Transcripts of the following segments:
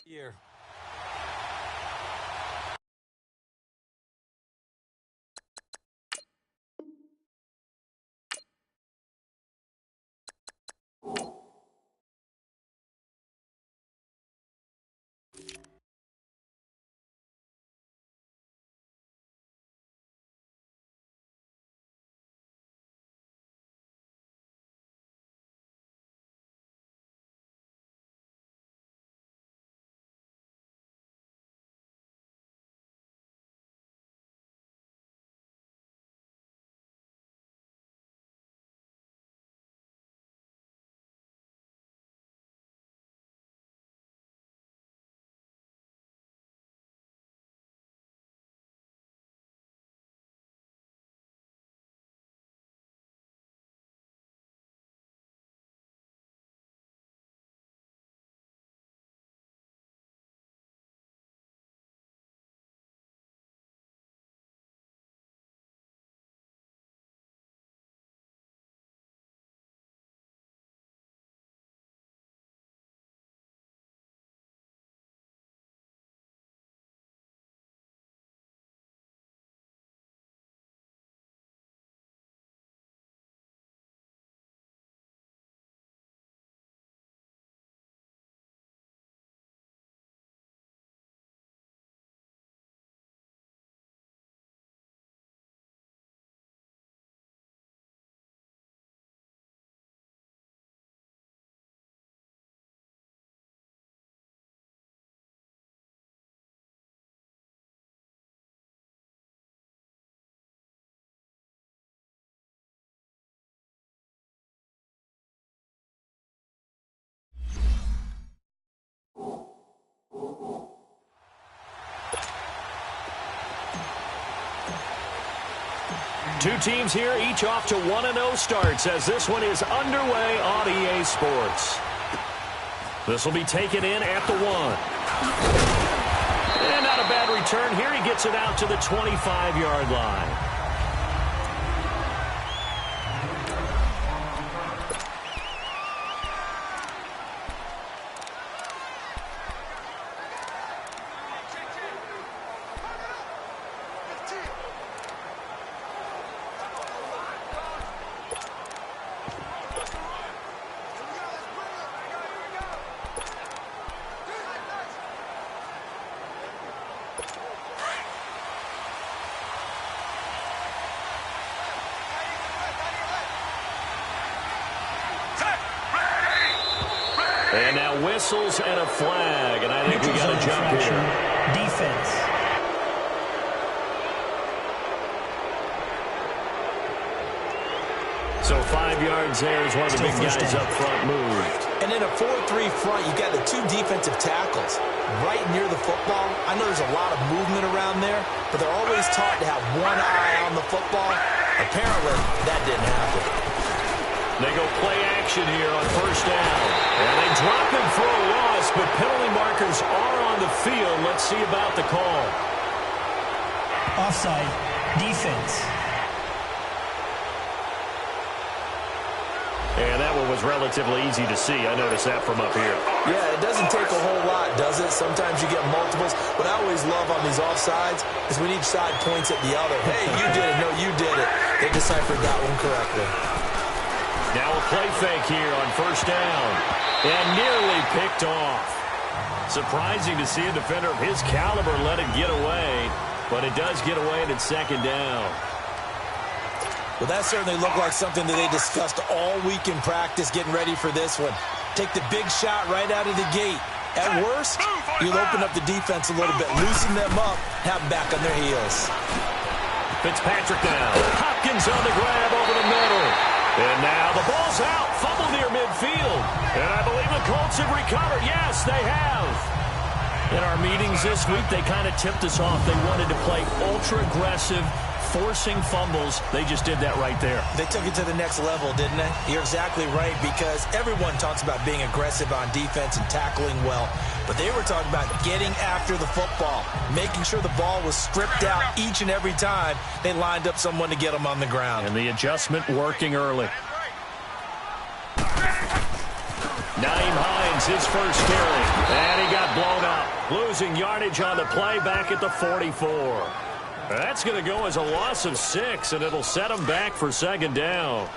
Year. Two teams here, each off to 1-0 starts as this one is underway on EA Sports. This will be taken in at the 1. And not a bad return here. He gets it out to the 25-yard line. And now whistles and a flag, and I think we got a jump here. Defense. So 5 yards there as one of the big guys up front moved. And in a 4-3 front, you got the two defensive tackles right near the football. I know there's a lot of movement around there, but they're always taught to have one eye on the football. Apparently, that didn't happen. They go play action here on first down. And they drop him for a loss, but penalty markers are on the field. Let's see about the call. Offside. Defense. And that one was relatively easy to see. I noticed that from up here. Yeah, it doesn't take a whole lot, does it? Sometimes you get multiples. What I always love on these offsides is when each side points at the other. Hey, you did it. No, you did it. They deciphered that one correctly. Now a play fake here on first down. And nearly picked off. Surprising to see a defender of his caliber let it get away. But it does get away and it's second down. Well, that certainly looked like something that they discussed all week in practice getting ready for this one. Take the big shot right out of the gate. At worst, you'll open up the defense a little bit, loosen them up, have them back on their heels. Fitzpatrick now. Hopkins on the grab over the middle. And now the ball's out. Fumble near midfield. And I believe the Colts have recovered. Yes, they have. In our meetings this week, they kind of tipped us off. They wanted to play ultra-aggressive, forcing fumbles. They just did that right there. They took it to the next level, didn't they? You're exactly right, because everyone talks about being aggressive on defense and tackling well. But they were talking about getting after the football, making sure the ball was stripped out each and every time they lined up someone to get them on the ground. And the adjustment working early. Naeem Hines, his first carry. And he got blown up. Losing yardage on the play back at the 44. That's going to go as a loss of 6, and it'll set him back for second down.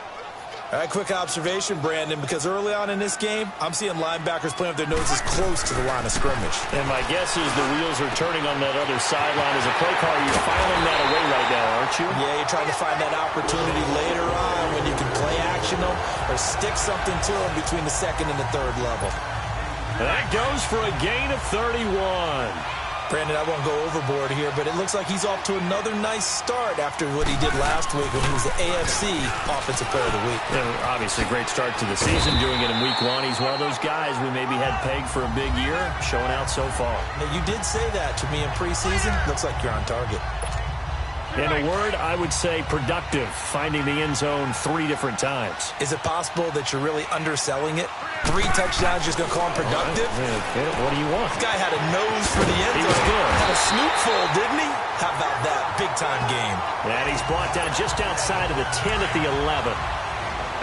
All right, quick observation, Brandon, because early on in this game, I'm seeing linebackers playing with their noses close to the line of scrimmage. And my guess is the wheels are turning on that other sideline. As a play caller, you're filing that away right now, aren't you? Yeah, you're trying to find that opportunity later on when you can play action them or stick something to them between the second and the third level. That goes for a gain of 31. Brandon, I won't go overboard here, but it looks like he's off to another nice start after what he did last week when he was the AFC Offensive Player of the Week. Yeah, obviously, great start to the season, doing it in Week 1. He's one of those guys we maybe had pegged for a big year, showing out so far. Now, you did say that to me in preseason. Looks like you're on target. In a word, I would say productive, finding the end zone 3 different times. Is it possible that you're really underselling it? 3 touchdowns, just going to call him productive? What do you want? This guy had a nose for the end zone. He was good. Had a snootful, didn't he? How about that? Big-time game. And he's brought down just outside of the 10 at the 11.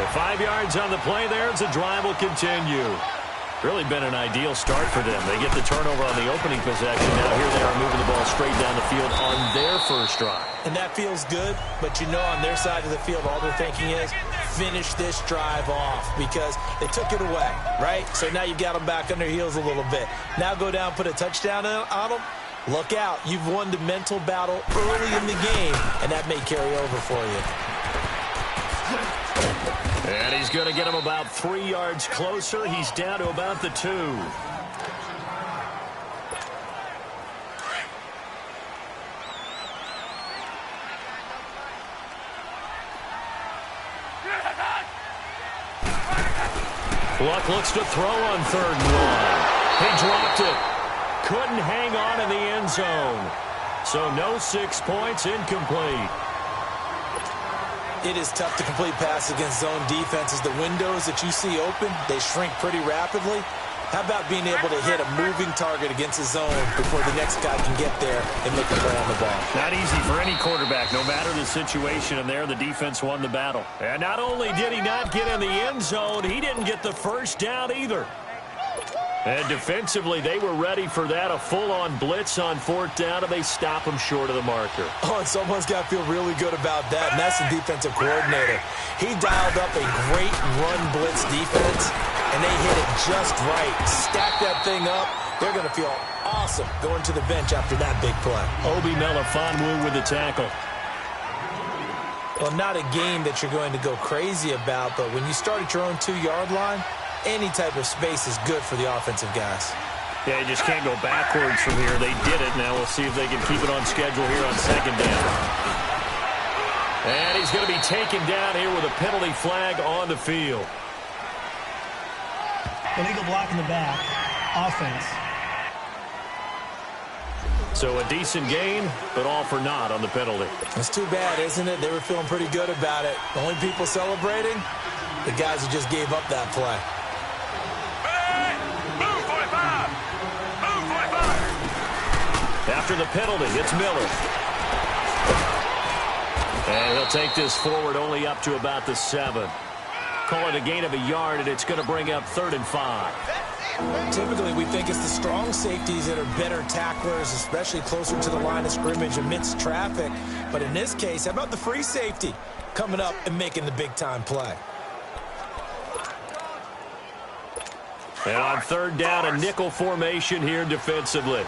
The 5 yards on the play there as the drive will continue. Really been an ideal start for them. They get the turnover on the opening possession. Now here they are moving the ball straight down the field on their first drive. And that feels good, but you know on their side of the field, all they're thinking is finish this drive off because they took it away, right? So now you've got them back on their heels a little bit. Now go down, put a touchdown on them. Look out. You've won the mental battle early in the game, and that may carry over for you. And he's going to get him about 3 yards closer. He's down to about the 2. Luck looks to throw on 3rd and 1. He dropped it. Couldn't hang on in the end zone. So no 6 points, incomplete. It is tough to complete passes against zone defenses. The windows that you see open, they shrink pretty rapidly. How about being able to hit a moving target against a zone before the next guy can get there and make a play on the ball? Not easy for any quarterback, no matter the situation, and there the defense won the battle. And not only did he not get in the end zone, he didn't get the first down either. And defensively, they were ready for that, a full-on blitz on 4th down, and they stop him short of the marker. Oh, and someone's got to feel really good about that, and that's the defensive coordinator. He dialed up a great run blitz defense, and they hit it just right. Stack that thing up. They're going to feel awesome going to the bench after that big play. Obi Melifonwu with the tackle. Well, not a game that you're going to go crazy about, but when you start at your own 2-yard line, any type of space is good for the offensive guys. Yeah, you just can't go backwards from here. They did it. Now we'll see if they can keep it on schedule here on 2nd down. And he's going to be taken down here with a penalty flag on the field. Illegal block in the back. Offense. So a decent gain, but all for naught on the penalty. It's too bad, isn't it? They were feeling pretty good about it. The only people celebrating, the guys who just gave up that play. After the penalty, it's Miller. And he'll take this forward only up to about the 7. Call it a gain of a yard, and it's going to bring up 3rd and 5. Typically, we think it's the strong safeties that are better tacklers, especially closer to the line of scrimmage amidst traffic. But in this case, how about the free safety coming up and making the big-time play? And on 3rd down, a nickel formation here defensively.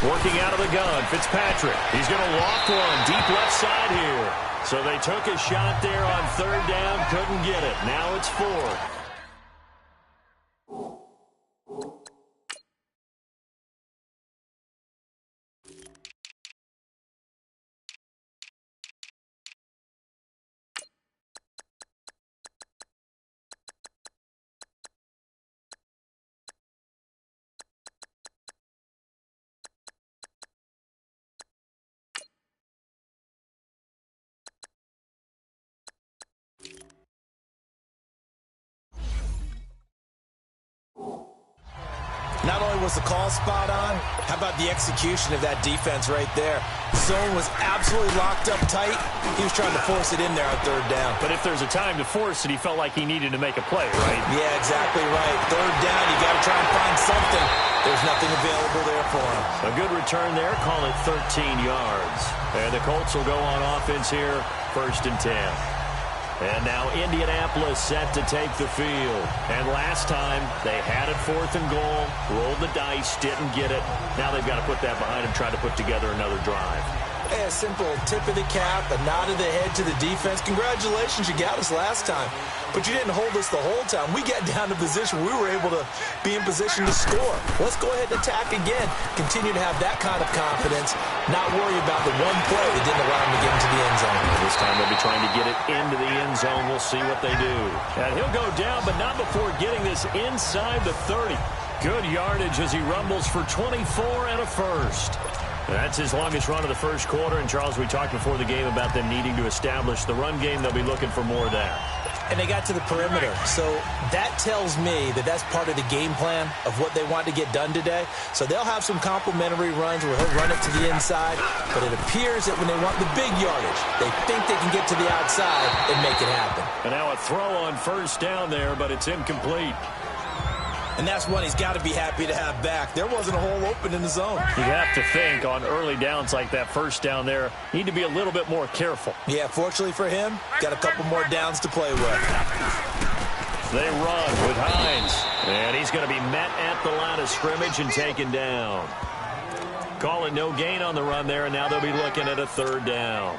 Working out of the gun, Fitzpatrick. He's going to loft one deep left side here. So they took a shot there on 3rd down, couldn't get it. Now it's 4th. Not only was the call spot on, how about the execution of that defense right there? Zone was absolutely locked up tight. He was trying to force it in there on third down. But if there's a time to force it, he felt like he needed to make a play, right? Yeah, exactly right. Third down, you got to try and find something. There's nothing available there for him. A good return there, call it 13 yards. And the Colts will go on offense here, 1st and 10. And now Indianapolis set to take the field. And last time, they had it 4th and goal, rolled the dice, didn't get it. Now they've got to put that behind them, try to put together another drive. Hey, a simple tip of the cap, a nod of the head to the defense. Congratulations, you got us last time. But you didn't hold us the whole time. We got down to position. We were able to be in position to score. Let's go ahead and attack again. Continue to have that kind of confidence. Not worry about the one play that didn't allow him to get into the end zone. This time they'll be trying to get it into the end zone. We'll see what they do. And he'll go down, but not before getting this inside the 30. Good yardage as he rumbles for 24 and a first. That's his longest run of the first quarter. And, Charles, we talked before the game about them needing to establish the run game. They'll be looking for more of that. And they got to the perimeter. So that tells me that that's part of the game plan of what they want to get done today. So they'll have some complimentary runs where he'll run it to the inside. But it appears that when they want the big yardage, they think they can get to the outside and make it happen. And now a throw on 1st down there, but it's incomplete. And that's one he's got to be happy to have back. There wasn't a hole open in the zone. You have to think on early downs like that 1st down there, need to be a little bit more careful. Yeah, fortunately for him, got a couple more downs to play with. They run with Hines. And he's going to be met at the line of scrimmage and taken down. Call it no gain on the run there, and now they'll be looking at a 3rd down.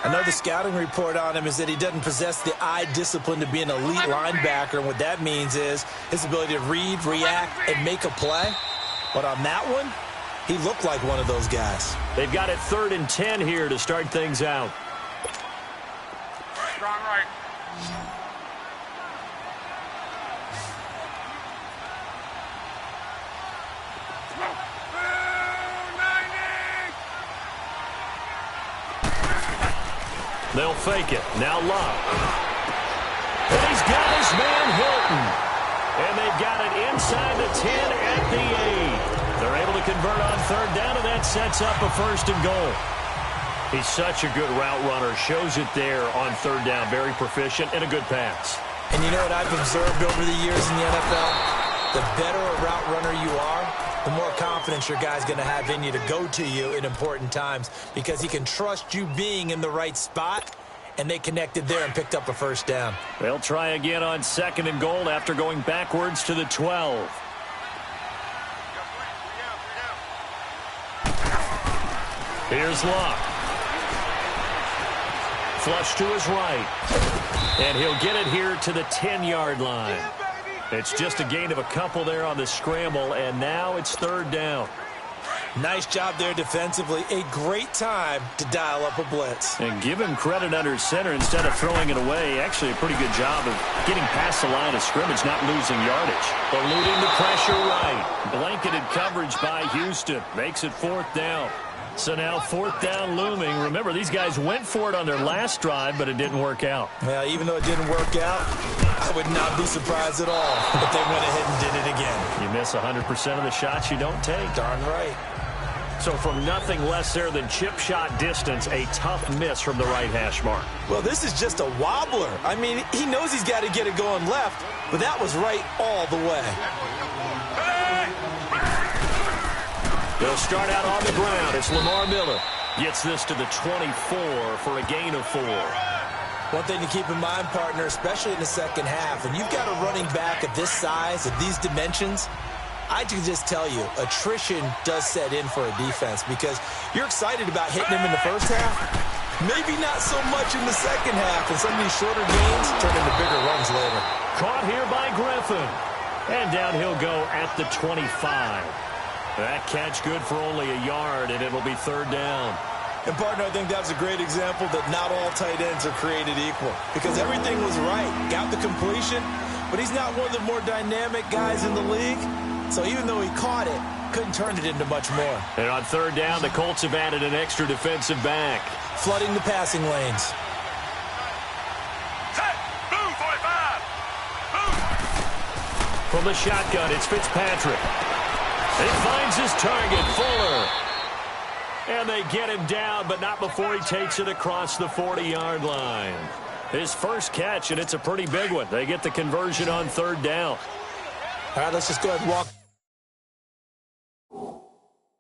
I know the scouting report on him is that he doesn't possess the eye discipline to be an elite linebacker, and what that means is his ability to read, react, and make a play. But on that one, he looked like one of those guys. They've got it 3rd and 10 here to start things out. Strong right. They'll fake it. Now Love. And he's got his man Hilton. And they've got it inside the 10 at the 8. They're able to convert on 3rd down, and that sets up a 1st and goal. He's such a good route runner. Shows it there on 3rd down. Very proficient and a good pass. And you know what I've observed over the years in the NFL? The better a route runner you are, the more confidence your guy's going to have in you to go to you in important times because he can trust you being in the right spot, and they connected there and picked up a 1st down. They'll try again on 2nd and goal after going backwards to the 12. Here's Luck. Flush to his right. And he'll get it here to the 10-yard line. It's just a gain of a couple there on the scramble, and now it's 3rd down. Nice job there defensively. A great time to dial up a blitz. And give him credit under center instead of throwing it away. Actually a pretty good job of getting past the line of scrimmage, not losing yardage. Eluding the pressure right. Blanketed coverage by Houston. Makes it 4th down. So now 4th down looming. Remember, these guys went for it on their last drive, but it didn't work out. Well, even though it didn't work out, I would not be surprised at all if they went ahead and did it again. You miss 100% of the shots you don't take. Darn right. So from nothing less there than chip shot distance, a tough miss from the right hash mark. Well, this is just a wobbler. I mean, he knows he's got to get it going left, but that was right all the way. They'll start out on the ground. It's Lamar Miller. Gets this to the 24 for a gain of 4. One thing to keep in mind, partner, especially in the second half, when you've got a running back of this size, of these dimensions, I can just tell you, attrition does set in for a defense because you're excited about hitting him in the first half. Maybe not so much in the second half, and some of these shorter gains turn into bigger runs later. Caught here by Griffin. And down he'll go at the 25. That catch good for only a yard, and it'll be 3rd down. And, partner, I think that's a great example that not all tight ends are created equal because everything was right. Got the completion, but he's not one of the more dynamic guys in the league. So even though he caught it, couldn't turn it into much more. And on 3rd down, the Colts have added an extra defensive back. Flooding the passing lanes. Set. Blue 45. Blue. From the shotgun, it's Fitzpatrick. He finds his target, Fuller. And they get him down, but not before he takes it across the 40-yard line. His first catch, and it's a pretty big one. They get the conversion on third down. All right, let's just go ahead and walk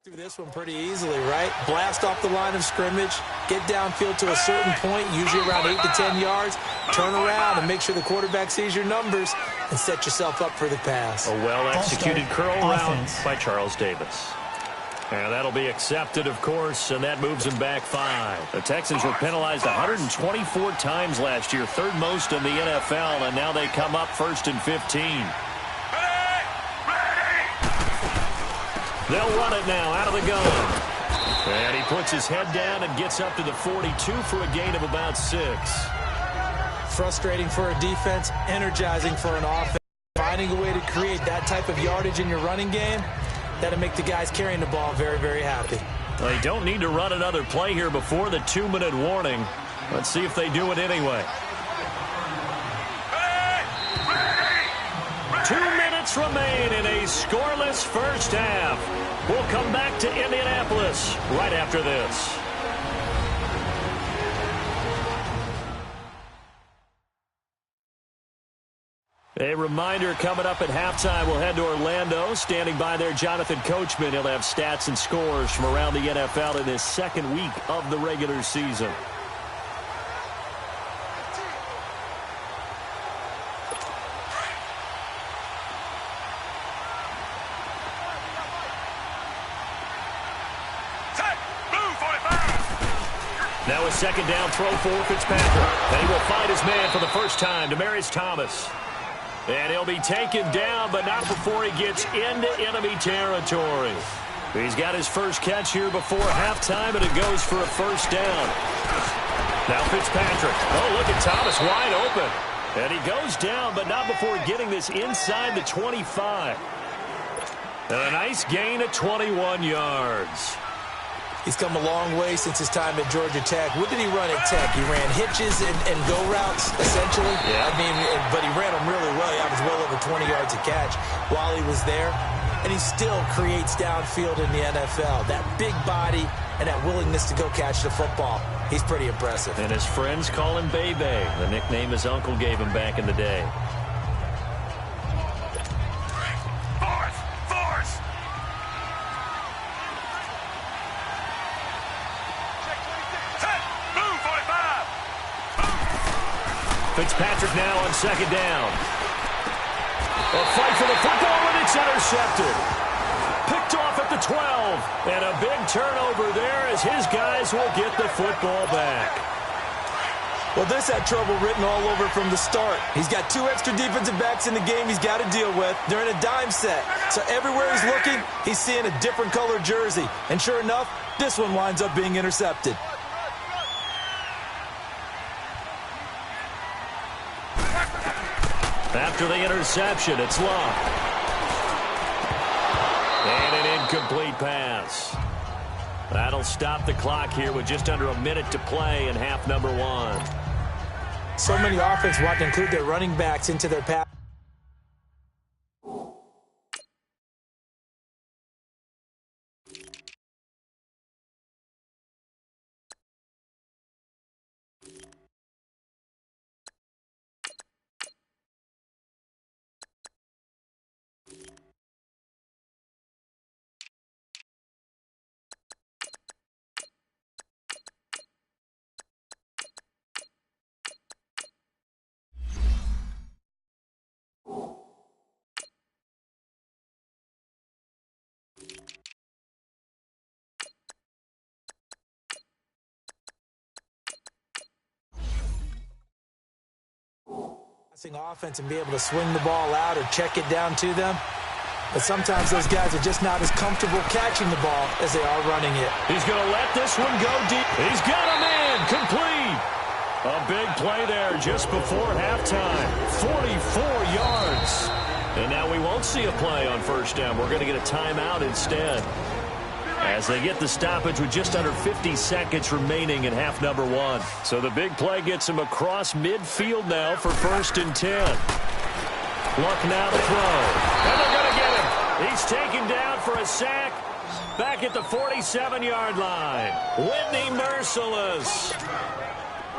through this one pretty easily, right? Blast off the line of scrimmage, get downfield to a certain point, usually around 8 to 10 yards, turn around and make sure the quarterback sees your numbers and set yourself up for the pass. A well-executed curl route by Charles Davis. And that'll be accepted, of course, and that moves them back 5. The Texans were penalized 124 times last year, third most in the NFL, and now they come up 1st and 15. They'll run it now out of the gun. And he puts his head down and gets up to the 42 for a gain of about 6. Frustrating for a defense, energizing for an offense. Finding a way to create that type of yardage in your running game, that'll make the guys carrying the ball very, very happy. They don't need to run another play here before the 2-minute warning. Let's see if they do it anyway. 2 minutes remain in a scoreless first half. We'll come back to Indianapolis right after this. A reminder, coming up at halftime, we'll head to Orlando. Standing by there, Jonathan Coachman. He'll have stats and scores from around the NFL in his second week of the regular season. Now a second down throw for Fitzpatrick. And he will find his man for the first time, Demaryius Thomas. And he'll be taken down, but not before he gets into enemy territory. He's got his first catch here before halftime, and it goes for a first down. Now Fitzpatrick. Oh, look at Thomas wide open. And he goes down, but not before getting this inside the 25. And a nice gain of 21 yards. He's come a long way since his time at Georgia Tech. What did he run at Tech? He ran hitches and go routes, essentially. Yeah. I mean, but he ran them really well. He averaged well over 20 yards a catch while he was there. And he still creates downfield in the NFL. That big body and that willingness to go catch the football. He's pretty impressive. And his friends call him Bebe, the nickname his uncle gave him back in the day. Fitzpatrick now on second down. A fight for the football, and it's intercepted. Picked off at the 12. And a big turnover there as his guys will get the football back. Well, this had trouble written all over from the start. He's got 2 extra defensive backs in the game he's got to deal with. They're in a dime set. So everywhere he's looking, he's seeing a different color jersey. And sure enough, this one winds up being intercepted. After the interception, it's Luck. And an incomplete pass. That'll stop the clock here with just under a minute to play in half number 1. So many offenses want to include their running backs into their pass. Offense and be able to swing the ball out or check it down to them. But sometimes those guys are just not as comfortable catching the ball as they are running it. He's going to let this one go deep. He's got a man complete. A big play there just before halftime. 44 yards. And now we won't see a play on first down. We're going to get a timeout instead. As they get the stoppage with just under 50 seconds remaining in half number 1. So the big play gets him across midfield now for 1st and 10. Luck now to throw. And they're going to get him. He's taken down for a sack. Back at the 47-yard line. Whitney Merciless.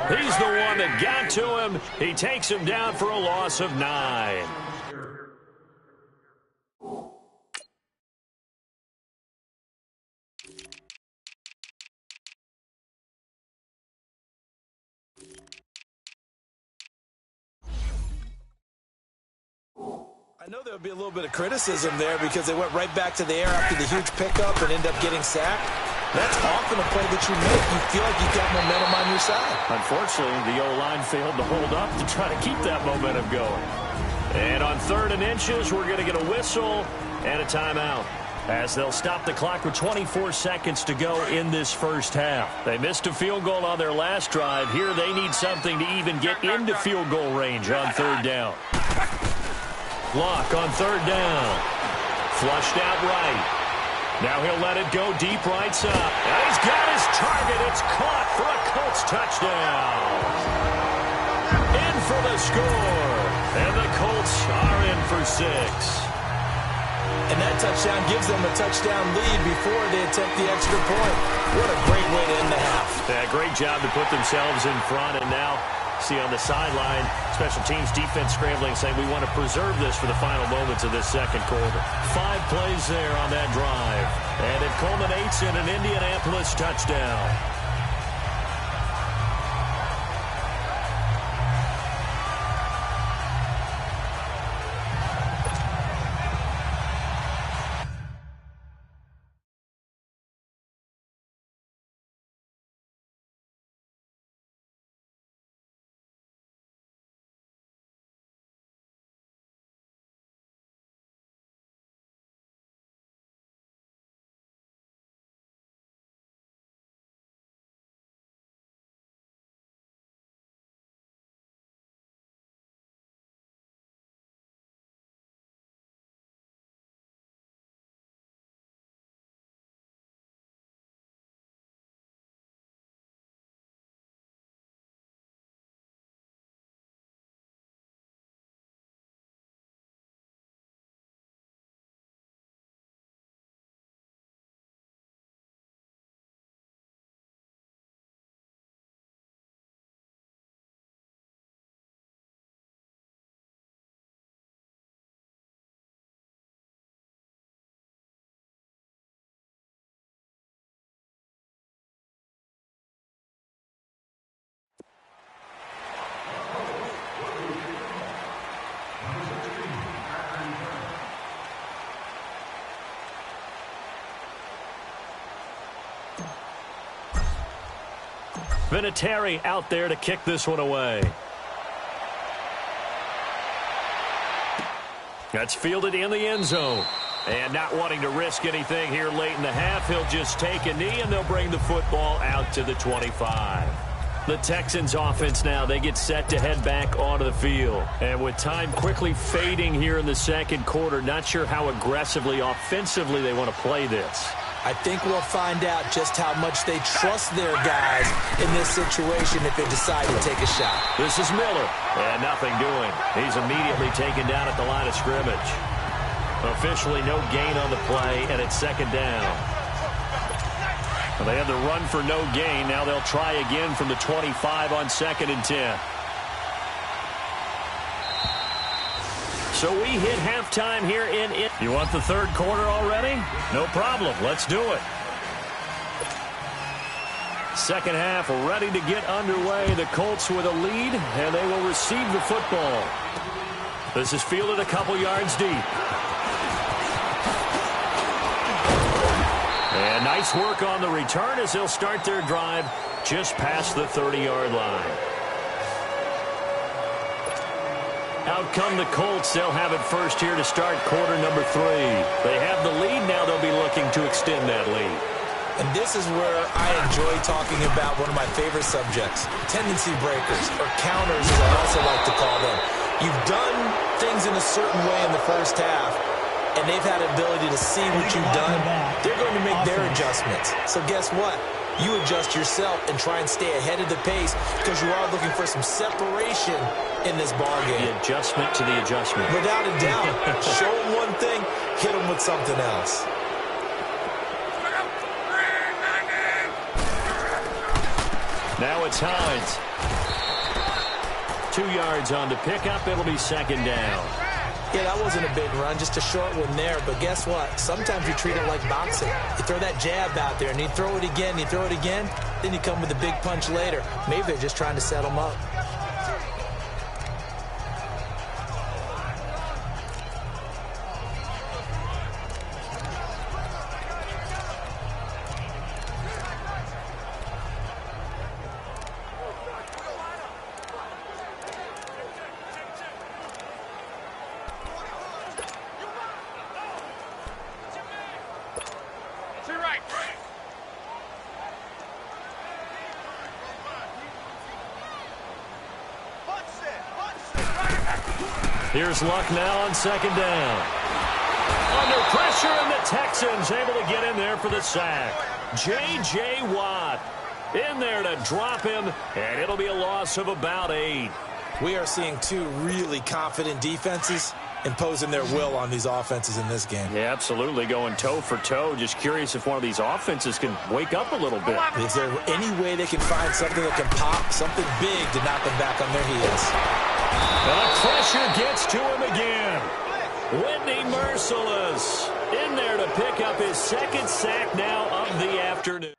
He's the one that got to him. He takes him down for a loss of 9. I know there would be a little bit of criticism there because they went right back to the air after the huge pickup and ended up getting sacked. That's often a play that you make. You feel like you've got momentum on your side. Unfortunately, the O-line failed to hold up to try to keep that momentum going. And on 3rd and inches, we're going to get a whistle and a timeout, as they'll stop the clock with 24 seconds to go in this first half. They missed a field goal on their last drive. Here they need something to even get into field goal range on 3rd down. Block on 3rd down. Flushed out right. Now he'll let it go deep right side. And he's got his target. It's caught for a Colts touchdown. In for the score. And the Colts are in for 6. And that touchdown gives them a touchdown lead before they attempt the extra point. What a great way to end the half. Yeah, great job to put themselves in front. And now see on the sideline, special teams defense scrambling, saying we want to preserve this for the final moments of this second quarter. 5 plays there on that drive. And it culminates in an Indianapolis touchdown. Vinatieri out there to kick this one away. That's fielded in the end zone. And not wanting to risk anything here late in the half, he'll just take a knee and they'll bring the football out to the 25. The Texans offense now, they get set to head back onto the field. And with time quickly fading here in the second quarter, not sure how aggressively, offensively they want to play this. I think we'll find out just how much they trust their guys in this situation if they decide to take a shot. This is Miller, and nothing doing. He's immediately taken down at the line of scrimmage. Officially no gain on the play, and it's 2nd down. Well, they had the run for no gain. Now they'll try again from the 25 on 2nd and 10. So we hit halftime here in it. You want the 3rd quarter already? No problem. Let's do it. Second half ready to get underway. The Colts with a lead, and they will receive the football. This is fielded a couple yards deep. And nice work on the return as they'll start their drive just past the 30-yard line. Out come the Colts. They'll have it first here to start quarter number 3. They have the lead. Now they'll be looking to extend that lead. And this is where I enjoy talking about one of my favorite subjects, tendency breakers, or counters as I also like to call them. You've done things in a certain way in the first half, and they've had an ability to see what you've done. They're going to make their adjustments. So guess what? You adjust yourself and try and stay ahead of the pace because you are looking for some separation in this ballgame. The adjustment to the adjustment. Without a doubt. Show them one thing, hit them with something else. Now it's Hines. 2 yards on the pickup. It'll be second down. Yeah, that wasn't a big run, just a short one there. But guess what? Sometimes you treat it like boxing. You throw that jab out there, and you throw it again, you throw it again, then you come with a big punch later. Maybe they're just trying to set them up. Here's Luck now on second down. Under pressure, and the Texans able to get in there for the sack. J.J. Watt in there to drop him, and it'll be a loss of about 8. We are seeing two really confident defenses imposing their will on these offenses in this game. Yeah, absolutely, going toe for toe. Just curious if one of these offenses can wake up a little bit. Is there any way they can find something that can pop, something big to knock them back on their heels? And the pressure gets to him again. Whitney Merciless in there to pick up his second sack now of the afternoon.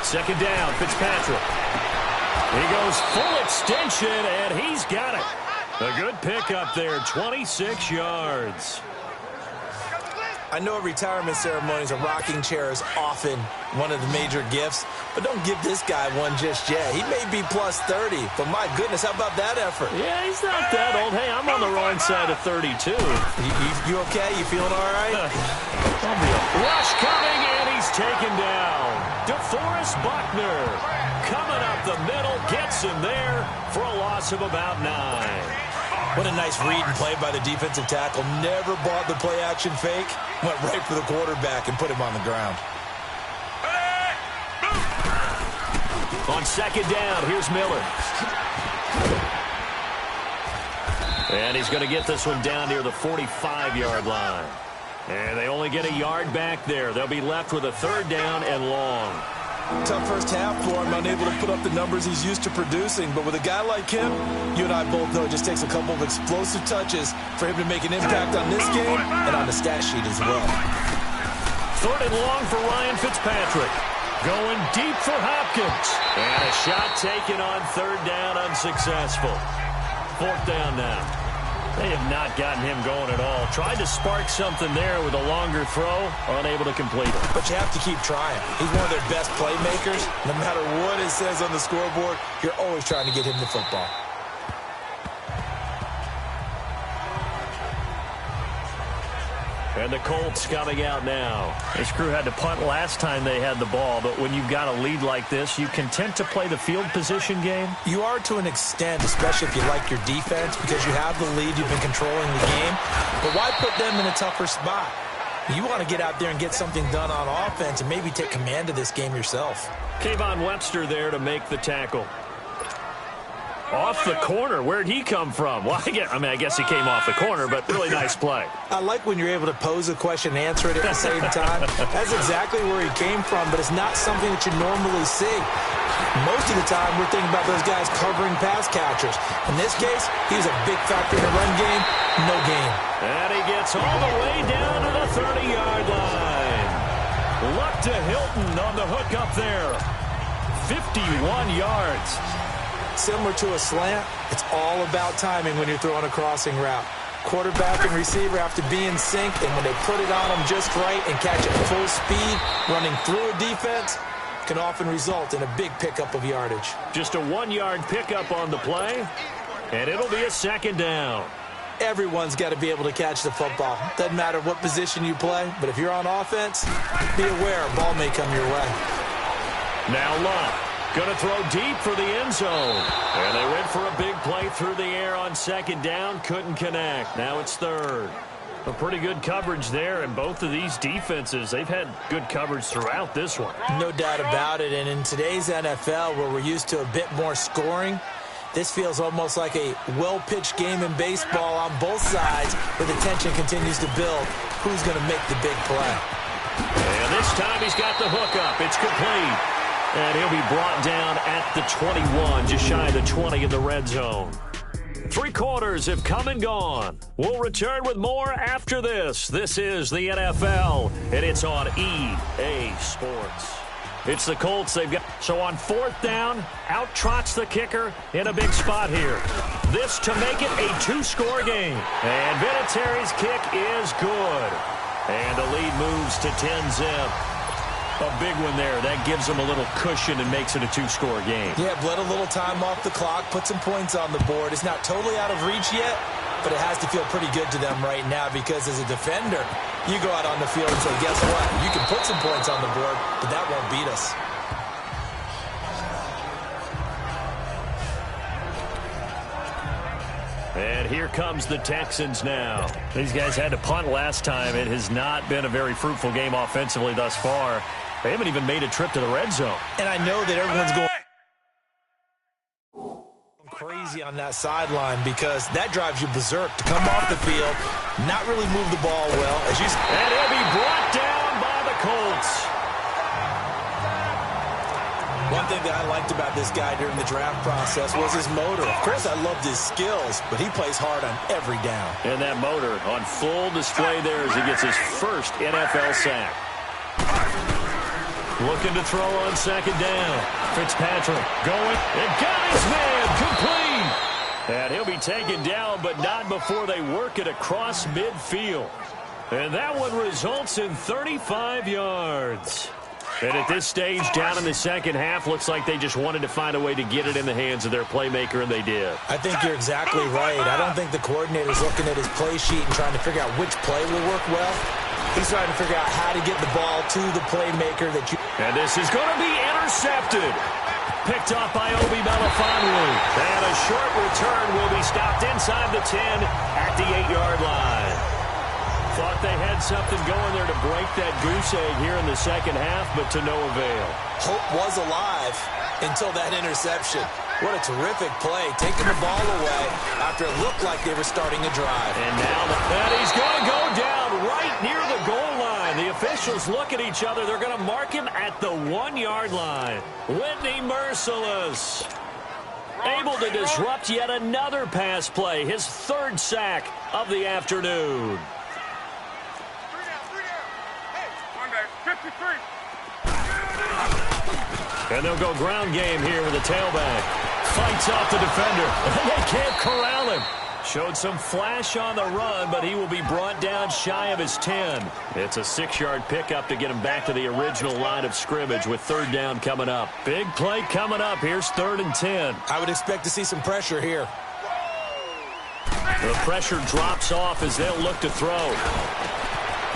Second down, Fitzpatrick. He goes full extension, and he's got it. A good pickup there, 26 yards. I know at retirement ceremonies, a rocking chair is often one of the major gifts, but don't give this guy one just yet. He may be plus 30, but my goodness, how about that effort? Yeah, he's not that old. Hey, I'm on the wrong side of 32. You okay? You feeling all right? Rush coming, and he's taken down. DeForest Buckner coming up the middle, gets him there for a loss of about 9. What a nice read and play by the defensive tackle. Never bought the play-action fake. Went right for the quarterback and put him on the ground. On second down, here's Miller. And he's going to get this one down near the 45-yard line. And they only get a yard back there. They'll be left with a third down and long. Tough first half for him, unable to put up the numbers he's used to producing. But with a guy like him, you and I both know it just takes a couple of explosive touches for him to make an impact on this game and on the stat sheet as well. Third and long for Ryan Fitzpatrick. Going deep for Hopkins. And a shot taken on third down, unsuccessful. Fourth down now. They have not gotten him going at all. Tried to spark something there with a longer throw, unable to complete it. But you have to keep trying. He's one of their best playmakers. No matter what it says on the scoreboard, you're always trying to get him the football. And the Colts coming out now. This crew had to punt last time they had the ball, but when you've got a lead like this, you content to play the field position game? You are to an extent, especially if you like your defense, because you have the lead, you've been controlling the game. But why put them in a tougher spot? You want to get out there and get something done on offense and maybe take command of this game yourself. Kayvon Webster there to make the tackle. Off the corner. Where'd he come from? Well, I guess he came off the corner, but really nice play. I like when you're able to pose a question and answer it at the same time. That's exactly where he came from, but it's not something that you normally see. Most of the time, we're thinking about those guys covering pass catchers. In this case, he was a big factor in the run game. No gain. And he gets all the way down to the 30-yard line. Luck to Hilton on the hook up there. 51 yards. Similar to a slant, it's all about timing when you're throwing a crossing route. Quarterback and receiver have to be in sync, and when they put it on them just right and catch it full speed, running through a defense can often result in a big pickup of yardage. Just a 1-yard pickup on the play, and it'll be a second down. Everyone's got to be able to catch the football. Doesn't matter what position you play, but if you're on offense, be aware a ball may come your way. Now Luck. Going to throw deep for the end zone. And they went for a big play through the air on second down. Couldn't connect. Now it's third. A pretty good coverage there, and both of these defenses, they've had good coverage throughout this one. No doubt about it, and in today's NFL, where we're used to a bit more scoring, this feels almost like a well-pitched game in baseball on both sides, where the tension continues to build. Who's going to make the big play? And this time he's got the hook up. It's complete. And he'll be brought down at the 21, just shy of the 20 in the red zone. 3 quarters have come and gone. We'll return with more after this. This is the NFL, and it's on EA Sports. It's the Colts. They've got so on 4th down, out trots the kicker in a big spot here. This to make it a 2-score game. And Vinatieri's kick is good. And the lead moves to 10-zip. A big one there. That gives them a little cushion and makes it a 2-score game. Yeah, bled a little time off the clock, put some points on the board. It's not totally out of reach yet, but it has to feel pretty good to them right now because as a defender, you go out on the field and say, guess what? You can put some points on the board, but that won't beat us. And here comes the Texans now. These guys had to punt last time. It has not been a very fruitful game offensively thus far. They haven't even made a trip to the red zone. And I know that everyone's going crazy on that sideline because that drives you berserk to come off the field, not really move the ball well. And he'll be brought down by the Colts. One thing that I liked about this guy during the draft process was his motor. Of course, I loved his skills, but he plays hard on every down. And that motor on full display there as he gets his first NFL sack. Looking to throw on 2nd down. Fitzpatrick going and got his man complete. And he'll be taken down, but not before they work it across midfield. And that one results in 35 yards. And at this stage, down in the second half, looks like they just wanted to find a way to get it in the hands of their playmaker, and they did. I think you're exactly right. I don't think the coordinator's looking at his play sheet and trying to figure out which play will work well. He's trying to figure out how to get the ball to the playmaker that you... And this is going to be intercepted. Picked off by Obi Melifonwu. And a short return will be stopped inside the 10 at the 8-yard line. Thought they had something going there to break that goose egg here in the second half, but to no avail. Hope was alive until that interception. What a terrific play, taking the ball away after it looked like they were starting a drive. And now he's going to go down right near the goal line. The officials look at each other. They're going to mark him at the 1-yard line. Whitney Merciless able to disrupt yet another pass play, his 3rd sack of the afternoon. And they'll go ground game here with a tailback. Fights off the defender. They can't corral him. Showed some flash on the run, but he will be brought down shy of his 10. It's a 6-yard pickup to get him back to the original line of scrimmage with 3rd down coming up. Big play coming up. Here's 3rd and 10. I would expect to see some pressure here. The pressure drops off as they'll look to throw.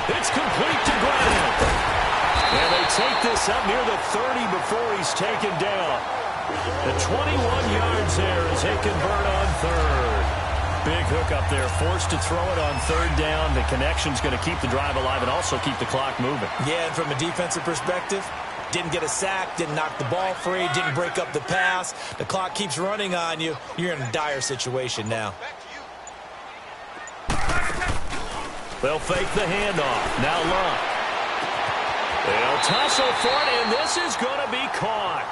It's complete to Graham. And they take this up near the 30 before he's taken down. The 21 yards there as they convert on 3rd. Big hook up there, forced to throw it on 3rd down. The connection's going to keep the drive alive and also keep the clock moving. Yeah, and from a defensive perspective, didn't get a sack, didn't knock the ball free, didn't break up the pass. The clock keeps running on you. You're in a dire situation now. They'll fake the handoff. Now Luck. They'll tussle for it, and this is going to be caught.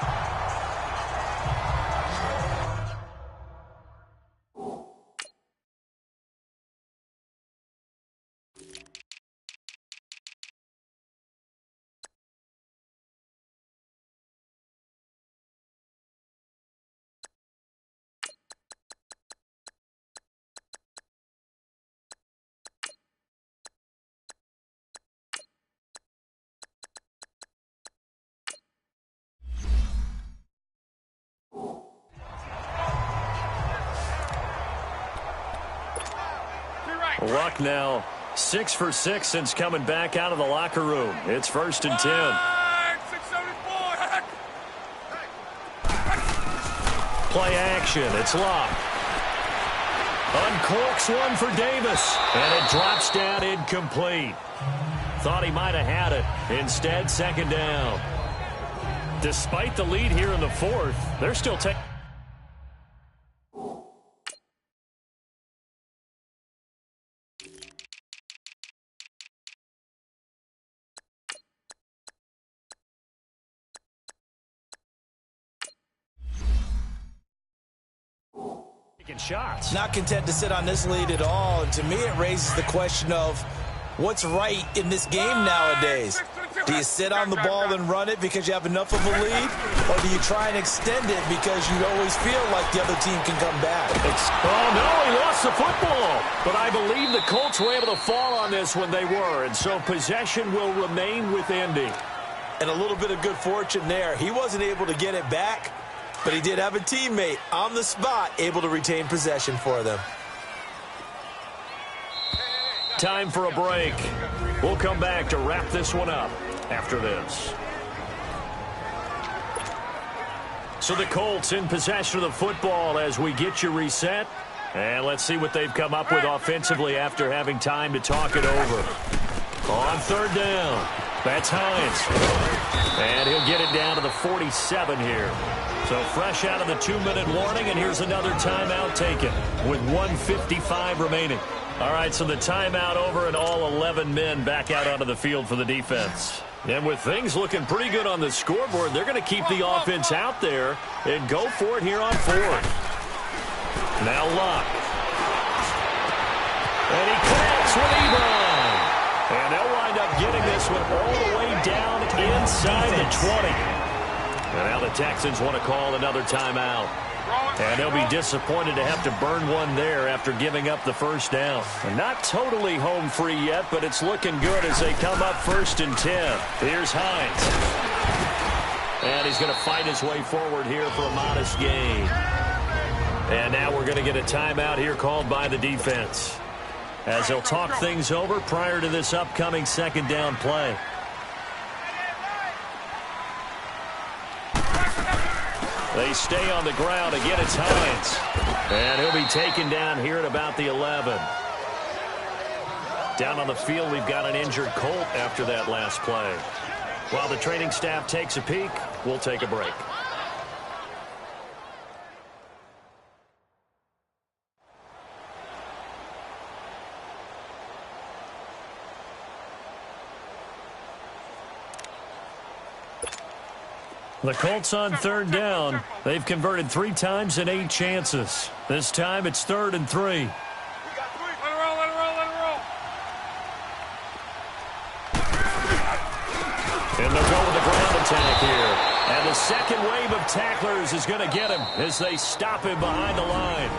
Luck now 6 for 6 since coming back out of the locker room. It's 1st and 10. Play action. It's Luck. Uncorks one for Davis. And it drops down incomplete. Thought he might have had it. Instead, second down. Despite the lead here in the fourth, they're still taking. Shots. Not content to sit on this lead at all, and to me it raises the question of what's right in this game nowadays. Do you sit on the ball and run it because you have enough of a lead, or do you try and extend it because you always feel like the other team can come back? Oh, no, he lost the football. But I believe the Colts were able to fall on this when they were, and so possession will remain with Indy. And a little bit of good fortune there. He wasn't able to get it back, but he did have a teammate on the spot able to retain possession for them. Time for a break. We'll come back to wrap this one up after this. So the Colts in possession of the football as we get you reset. And let's see what they've come up with offensively after having time to talk it over. On third down, that's Hines. And he'll get it down to the 47 here. So fresh out of the 2-minute warning, and here's another timeout taken with 1:55 remaining. All right, so the timeout over and all 11 men back out onto the field for the defense. And with things looking pretty good on the scoreboard, they're going to keep the offense out there and go for it here on fourth. Now Luck. And he connects with Ebron. And they'll wind up getting this one all the way down inside the 20. And now the Texans want to call another timeout. And they'll be disappointed to have to burn one there after giving up the first down. And not totally home free yet, but it's looking good as they come up 1st and 10. Here's Hines. And he's going to fight his way forward here for a modest gain. And now we're going to get a timeout here called by the defense, as they'll talk things over prior to this upcoming second down play. They stay on the ground. Again, it's Hines. And he'll be taken down here at about the 11. Down on the field, we've got an injured Colt after that last play. While the training staff takes a peek, we'll take a break. The Colts on third down. They've converted 3 times in 8 chances. This time it's 3rd and 3. We got 3. Let it roll, let it roll, let it roll. And they'll go with the ground attack here. And the second wave of tacklers is going to get him as they stop him behind the line.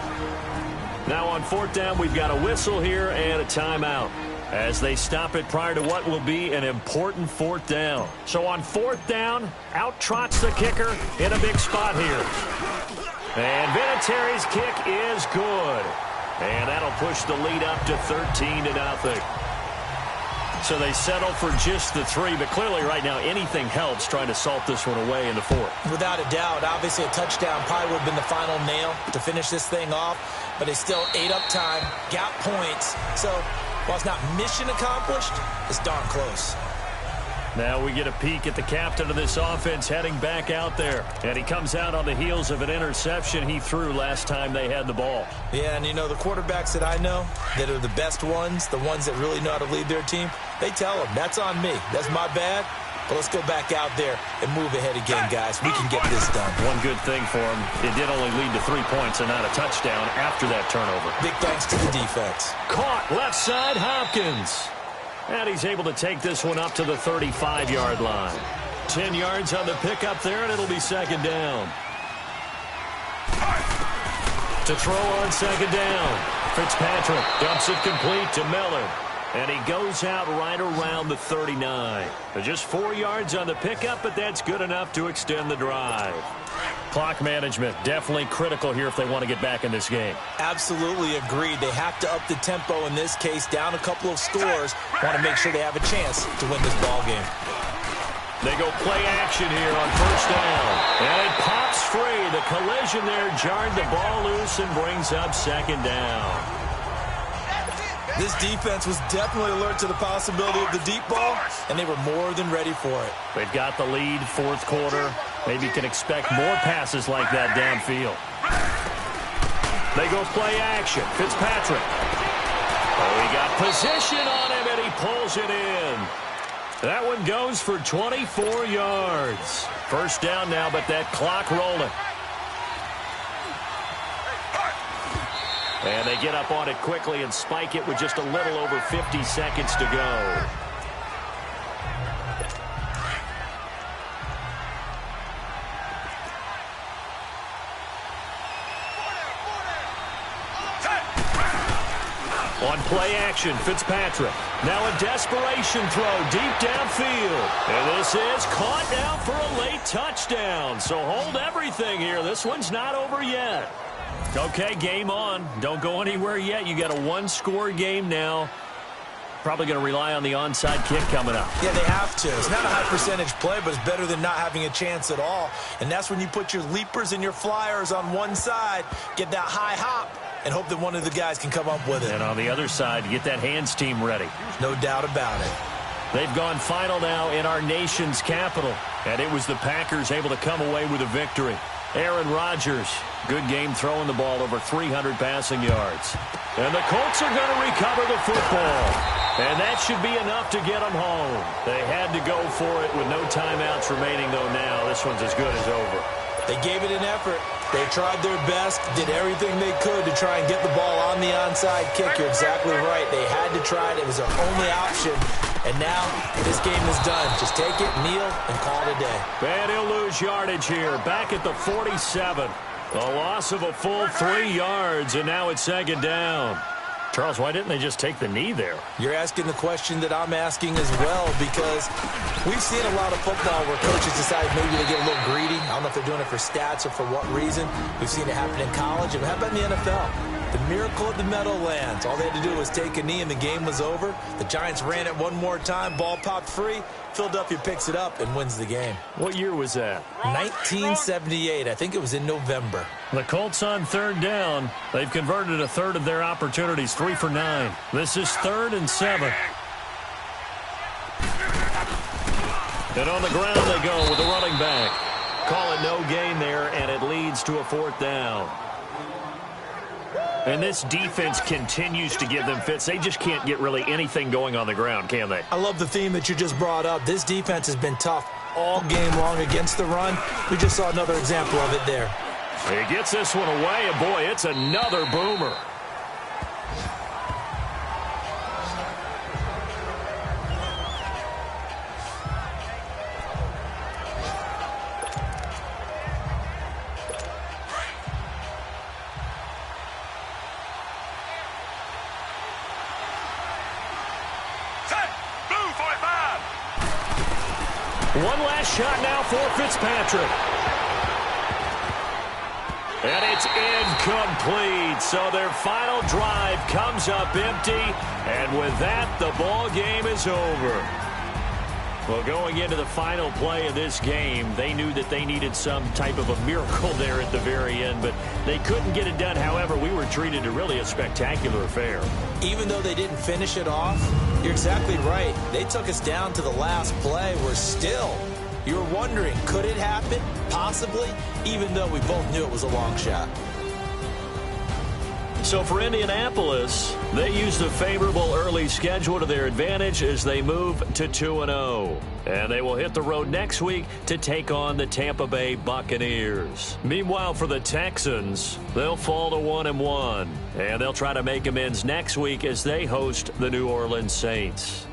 Now on 4th down, we've got a whistle here and a timeout, as they stop it prior to what will be an important 4th down. So on 4th down, out trots the kicker in a big spot here. And Vinatieri's kick is good. And that'll push the lead up to 13-0. So they settle for just the 3, but clearly right now anything helps trying to salt this one away in the 4th. Without a doubt, obviously a touchdown probably would have been the final nail to finish this thing off, but it's still ate up time, got points. So while it's not mission accomplished, it's darn close. Now we get a peek at the captain of this offense heading back out there. And he comes out on the heels of an interception he threw last time they had the ball. Yeah, and you know, the quarterbacks that I know that are the best ones, the ones that really know how to lead their team, they tell them, that's on me. That's my bad. But let's go back out there and move ahead again, guys. We can get this done. One good thing for him, it did only lead to 3 points and not a touchdown after that turnover. Big thanks to the defense. Caught left side, Hopkins. And he's able to take this one up to the 35-yard line. 10 yards on the pickup there, and it'll be second down. To throw on second down, Fitzpatrick dumps it complete to Miller. And he goes out right around the 39. Just 4 yards on the pickup, but that's good enough to extend the drive. Clock management definitely critical here if they want to get back in this game. Absolutely agreed. They have to up the tempo in this case, down a couple of scores. Want to make sure they have a chance to win this ball game. They go play action here on first down. And it pops free. The collision there jarred the ball loose and brings up second down. This defense was definitely alert to the possibility of the deep ball, and they were more than ready for it. They've got the lead, fourth quarter. Maybe can expect more passes like that downfield. They go play action. Fitzpatrick. Oh, he got position on him, and he pulls it in. That one goes for 24 yards. First down now, but that clock rolling. And they get up on it quickly and spike it with just a little over 50 seconds to go. On play action, Fitzpatrick. Now a desperation throw deep downfield. And this is caught now for a late touchdown. So hold everything here. This one's not over yet. Okay, game on. Don't go anywhere yet. You got a one-score game now. Probably going to rely on the onside kick coming up. Yeah, they have to. It's not a high-percentage play, but it's better than not having a chance at all. And that's when you put your leapers and your flyers on one side, get that high hop, and hope that one of the guys can come up with it. And on the other side, get that hands team ready. No doubt about it. They've gone final now in our nation's capital. And it was the Packers able to come away with a victory. Aaron Rodgers, good game throwing the ball, over 300 passing yards. And the Colts are going to recover the football. And that should be enough to get them home. They had to go for it with no timeouts remaining, though now this one's as good as over. They gave it an effort. They tried their best, did everything they could to try and get the ball on the onside kick. You're exactly right. They had to try it. It was their only option. And now this game is done. Just take it, kneel, and call it a day. And he'll lose yardage here. Back at the 47. A loss of a full 3 yards, and now it's second down. Charles, why didn't they just take the knee there? You're asking the question that I'm asking as well, because we've seen a lot of football where coaches decide maybe they get a little greedy. I don't know if they're doing it for stats or for what reason. We've seen it happen in college. And how about in the NFL? The miracle at the Meadowlands. All they had to do was take a knee and the game was over. The Giants ran it one more time. Ball popped free. Philadelphia picks it up and wins the game. What year was that? 1978. I think it was in November. The Colts on third down. They've converted a third of their opportunities, 3 for 9. This is 3rd and 7. And on the ground they go with the running back. Call it no gain there, and it leads to a 4th down. And this defense continues to give them fits. They just can't get really anything going on the ground, can they? I love the theme that you just brought up. This defense has been tough all game long against the run. We just saw another example of it there. He gets this one away, and boy, it's another boomer. One last shot now for Fitzpatrick. And it's incomplete. So their final drive comes up empty. And with that, the ball game is over. Well, going into the final play of this game, they knew that they needed some type of a miracle there at the very end, but they couldn't get it done. However, we were treated to really a spectacular affair. Even though they didn't finish it off, you're exactly right. They took us down to the last play. We're still, you're wondering, could it happen? Possibly, even though we both knew it was a long shot. So for Indianapolis, they used a favorable early schedule to their advantage as they move to 2-0. And they will hit the road next week to take on the Tampa Bay Buccaneers. Meanwhile, for the Texans, they'll fall to 1-1. And they'll try to make amends next week as they host the New Orleans Saints.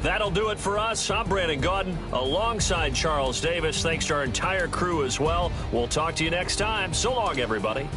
That'll do it for us. I'm Brandon Gaudin alongside Charles Davis. Thanks to our entire crew as well. We'll talk to you next time. So long, everybody.